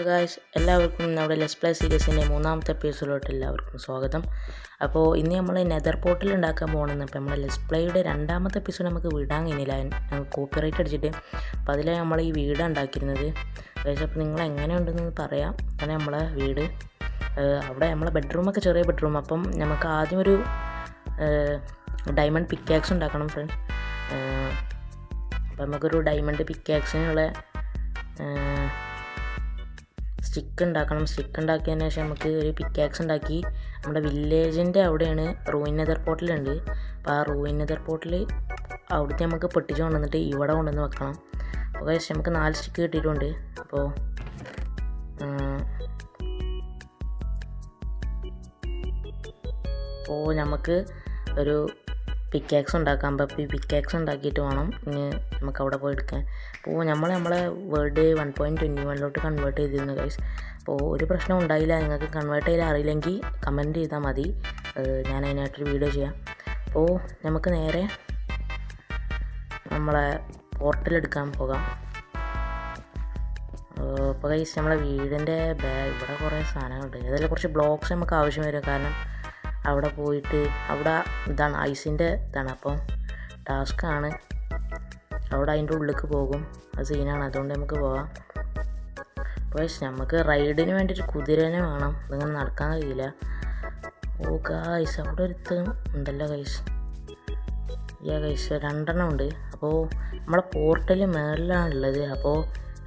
Guys, എല്ലാവർക്കും നമ്മുടെ let's play സീരീസിൻ്റെ മൂന്നാമത്തെ എപ്പിസോഡിലോട്ട് എല്ലാവർക്കും സ്വാഗതം. അപ്പോൾ ഇന്ന് നമ്മൾ നെതർ പോർട്ടൽ ഉണ്ടാക്കാൻ പോകുന്നത്. അപ്പോൾ നമ്മൾ ലെറ്റ്സ് പ്ലേയുടെ രണ്ടാമത്തെ എപ്പിസോഡ് നമുക്ക് വിടാൻ കഴിഞ്ഞില്ല, കോപ്പിറൈറ്റ് അടിച്ചിട്ട്. അപ്പോൾ അതിലാണ് നമ്മൾ ഈ വീട് ഉണ്ടാക്കിയിരുന്നത് ഗായ്സ്. അപ്പോൾ നിങ്ങൾ എങ്ങനെയുണ്ടെന്ന് പറയാം. അങ്ങനെ നമ്മളെ വീട് അവിടെ നമ്മളെ ബെഡ്റൂമൊക്കെ ചെറിയ ബെഡ്റൂം. അപ്പം നമുക്ക് ആദ്യം ഒരു ഡയമണ്ട് പിക്കാക്സ് ഉണ്ടാക്കണം ഫ്രണ്ട്സ്. അപ്പം നമുക്കൊരു ഡയമണ്ട് പിക്കാക്സിനുള്ള സ്റ്റിക്ക് ഉണ്ടാക്കണം. സ്റ്റിക്ക് ഉണ്ടാക്കിയതിന് ശേഷം നമുക്ക് ഒരു പിക്കാക്സ് ഉണ്ടാക്കി നമ്മുടെ വില്ലേജിൻ്റെ അവിടെയാണ് റൂയിൻ നെതർ പോർട്ടലുണ്ട്. അപ്പോൾ ആ റൂയിൻ നെതർ പോർട്ടൽ അവിടുത്തെ നമുക്ക് പൊട്ടിച്ച് കൊണ്ടുവന്നിട്ട് ഇവിടെ കൊണ്ടുവന്ന് വെക്കണം. അപ്പോൾ കഴിച്ച് നമുക്ക് 4 സ്റ്റിക്ക് കിട്ടിയിട്ടുണ്ട്. അപ്പോൾ നമുക്ക് ഒരു പിക്കാക്സ് ഉണ്ടാക്കാം. അപ്പോൾ ഈ പിക്കാക്സ് ഉണ്ടാക്കിയിട്ട് വേണം ഇനി നമുക്ക് അവിടെ പോയി എടുക്കാൻ. അപ്പോൾ നമ്മളെ വേൾഡ് 1.21 കൺവേർട്ട് ചെയ്തിരുന്നു ഗൈസ്. അപ്പോൾ ഒരു പ്രശ്നം ഉണ്ടായില്ല. നിങ്ങൾക്ക് കൺവേർട്ട് ചെയ്ത് അറിയില്ലെങ്കിൽ കമൻറ്റ് ചെയ്താൽ മതി, ഞാൻ അതിനായിട്ടൊരു വീഡിയോ ചെയ്യാം. അപ്പോൾ നമുക്ക് നേരെ നമ്മളെ പോർട്ടൽ എടുക്കാൻ പോകാം. അപ്പോൾ ഗൈസ് നമ്മളെ വീടിൻ്റെ ഇവിടെ കുറേ സാധനങ്ങളുണ്ട്. അതിൽ കുറച്ച് ബ്ലോക്സ് നമുക്ക് ആവശ്യം വരും. കാരണം അവിടെ പോയിട്ട് അവിടെ ഇതാണ് ഐസിൻ്റെ ഇതാണ്. അപ്പം ടാസ്ക്കാണ്. അവിടെ അതിൻ്റെ ഉള്ളിലേക്ക് പോകും. അത് സീനാണ്. അതുകൊണ്ട് നമുക്ക് പോകാം. അപ്പോൾ നമുക്ക് റൈഡിന് വേണ്ടിയിട്ട് കുതിരനെ വേണം. ഇതിങ്ങനെ നടക്കാൻ കഴിയില്ല. ഓ ഗൈസ്, അവിടെ ഒരുത്ത് ഉണ്ടല്ലോ ഗൈസ്. ഗൈസ് 2 ഉണ്ട്. അപ്പോൾ നമ്മളെ പോർട്ടൽ മേളിലാണുള്ളത്. അപ്പോൾ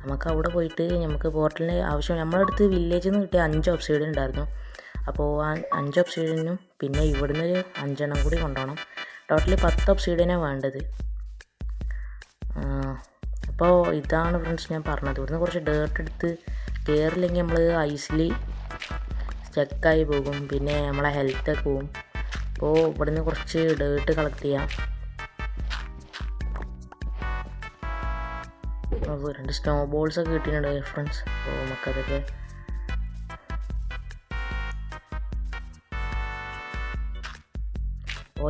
നമുക്ക് അവിടെ പോയിട്ട് നമുക്ക് പോർട്ടലിന് ആവശ്യം നമ്മുടെ അടുത്ത് വില്ലേജിൽ നിന്ന് കിട്ടിയ 5 ഒബ്സൈഡിയൻ ഉണ്ടായിരുന്നു. അപ്പോൾ ആ 5 ഒബ്സൈഡിയനും പിന്നെ ഇവിടുന്ന് ഒരു 5 എണ്ണം കൂടി കൊണ്ടുപോകണം. ടോട്ടലി 10 ഒബ്സൈഡിയനാണ് വേണ്ടത്. അപ്പോൾ ഇതാണ് ഫ്രണ്ട്സ് ഞാൻ പറഞ്ഞത്. ഇവിടുന്ന് കുറച്ച് ഡേർട്ട് എടുത്ത് കയറില്ലെങ്കിൽ നമ്മൾ ഐസിൽ സ്റ്റക്കായി പോകും. പിന്നെ നമ്മളെ ഹെൽത്തൊക്കെ പോകും. അപ്പോൾ ഇവിടുന്ന് കുറച്ച് ഡേർട്ട് കളക്ട് ചെയ്യാം. 2 സ്നോ ബോൾസൊക്കെ കിട്ടിയിട്ടുണ്ട് ഫ്രണ്ട്സ്. അപ്പോൾ നമുക്കതൊക്കെ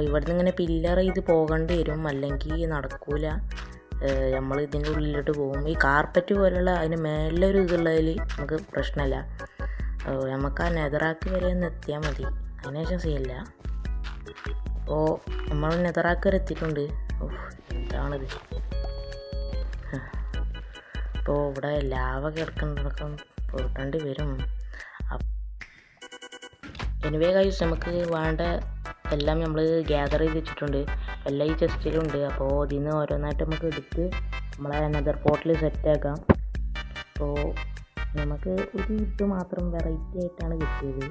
ഇവിടുന്ന് ഇങ്ങനെ പില്ലർ ചെയ്ത് പോകേണ്ടി വരും, അല്ലെങ്കിൽ നടക്കൂല. നമ്മൾ ഇതിൻ്റെ ഉള്ളിലോട്ട് പോകും. ഈ കാർപ്പറ്റ് പോലുള്ള അതിന് മേലൊരു ഇതുള്ളതിൽ നമുക്ക് പ്രശ്നമില്ല. നമുക്ക് ആ നെതറാക്ക് വരെ ഒന്ന് എത്തിയാൽ മതി. അതിനുശേഷം ചെയ്യില്ല. അപ്പോൾ നമ്മൾ നെതറാക്ക് വരെ എത്തിയിട്ടുണ്ട്. എന്താണിത്? അപ്പോൾ ഇവിടെ ലാവ കിടക്കുന്നതൊക്കെ പൊട്ടേണ്ടി വരും. എനിവേ ഗൈസ്, നമുക്ക് വേണ്ട എല്ലാം നമ്മൾ ഗ്യാദർ ചെയ്ത് വെച്ചിട്ടുണ്ട്. എല്ലാം ഈ ചെസ്റ്റിലുണ്ട്. അപ്പോൾ ഇതിൽ നിന്ന് ഓരോന്നായിട്ട് നമുക്ക് എടുത്ത് നമ്മളെ നെതർ പോർട്ടൽ സെറ്റാക്കാം. അപ്പോൾ നമുക്ക് ഒരു ഇത് മാത്രം വെറൈറ്റി ആയിട്ടാണ് കിട്ടിയത്.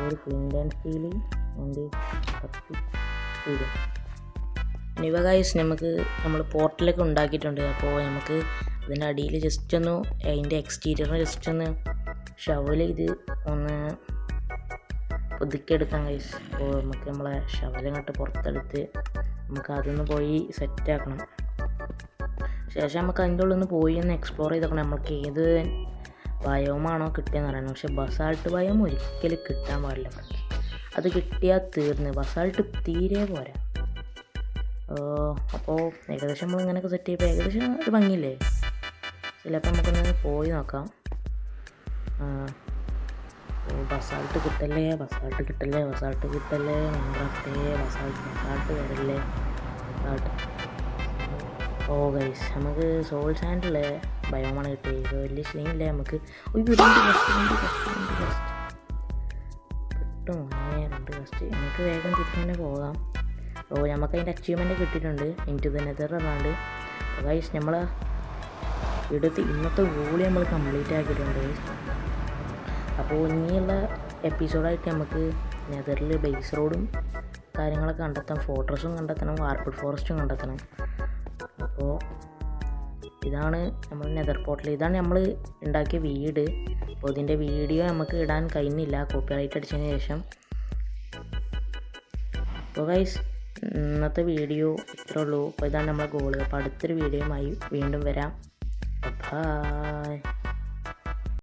ഒരു flint and steel and steel. ഇവ ഗൈസ് നമുക്ക് നമ്മൾ പോർട്ടലൊക്കെ ഉണ്ടാക്കിയിട്ടുണ്ട്. അപ്പോൾ നമുക്ക് അതിൻ്റെ അടിയിൽ ജസ്റ്റ് ഒന്ന് അതിൻ്റെ എക്സ്റ്റീരിയറിന് ജസ്റ്റ് ഒന്ന് ഷവൽ ചെയ്ത് ഒന്ന് ഒതുക്കിയെടുക്കാം ഗൈസ്. അപ്പോൾ നമുക്ക് നമ്മളെ ഷവലങ്ങോട്ട് പുറത്തെടുത്ത് നമുക്ക് അതൊന്ന് പോയി സെറ്റാക്കണം. ശേഷം നമുക്ക് അതിൻ്റെ ഉള്ളിൽ നിന്ന് പോയി ഒന്ന് എക്സ്പ്ലോർ ചെയ്തേക്കണം. നമുക്ക് ഏത് ബയോമാണോ കിട്ടിയെന്ന് അറിയണം. പക്ഷേ ബസാൾട്ട് ബയോം ഒരിക്കലും കിട്ടാൻ പാടില്ല ഫ്രണ്ട്സ്. അത് കിട്ടിയാൽ തീർന്ന്. ബസാൾട്ട് തീരെ പോരാ. അപ്പോൾ ഏകദേശം നമ്മൾ ഇങ്ങനെയൊക്കെ സെറ്റ് ചെയ്യുമ്പോൾ ഏകദേശം ഒരു ഭംഗിയില്ലേ? ചിലപ്പോൾ നമുക്കൊന്ന് പോയി നോക്കാം. ബസാൾട്ട് കിട്ടല്ലേ, ബസാൾട്ട് കിട്ടല്ലേ, ബസാൾട്ട് കിട്ടല്ലേ, മൈൻക്രാഫ്റ്റേ ബസാൾട്ട് വരല്ലേ, ബസാൾട്ട്. ഓ ഗൈസ്, നമുക്ക് സോൾ സാൻഡിലെ ബയോമാണ് കിട്ടിയത്. വലിയ സീനില്ല നമുക്ക്. കിട്ടും 2 കസ്റ്റ്. നമുക്ക് വേഗം തിരിച്ച് തന്നെ പോകാം. അപ്പോൾ നമുക്ക് അതിൻ്റെ അച്ചീവ്മെൻറ്റ് കിട്ടിയിട്ടുണ്ട്. ഇൻടു ദ നെതർ അല്ലാണ്ട്. ഗൈസ് നമ്മൾ ഇന്നത്തെ ഗോളി നമ്മൾ കംപ്ലീറ്റ് ആക്കിയിട്ടുണ്ട്. അപ്പോൾ ഇനിയുള്ള എപ്പിസോഡായിട്ട് നമുക്ക് നെതറിൽ ബേസ് റോഡും കാര്യങ്ങളൊക്കെ കണ്ടെത്താം. ഫോർട്രസും കണ്ടെത്തണം, വാർപ്പിഡ് ഫോറസ്റ്റും കണ്ടെത്തണം. അപ്പോൾ ഇതാണ് നമ്മൾ നെതർ പോർട്ടൽ. ഇതാണ് നമ്മൾ ഉണ്ടാക്കിയ വീട്. അപ്പോൾ ഇതിൻ്റെ വീഡിയോ നമുക്ക് ഇടാൻ കഴിഞ്ഞില്ല കോപ്പിറൈറ്റ് അടിച്ചതിന് ശേഷം. അപ്പോൾ ഗൈസ് ഇന്നത്തെ വീഡിയോ ഇത്രേ ഉള്ളൂ. അപ്പോൾ ഇതാണ് നമ്മളെ ഗോള്. അപ്പോൾ അടുത്തൊരു വീഡിയോയുമായി വീണ്ടും വരാം. ബൈ.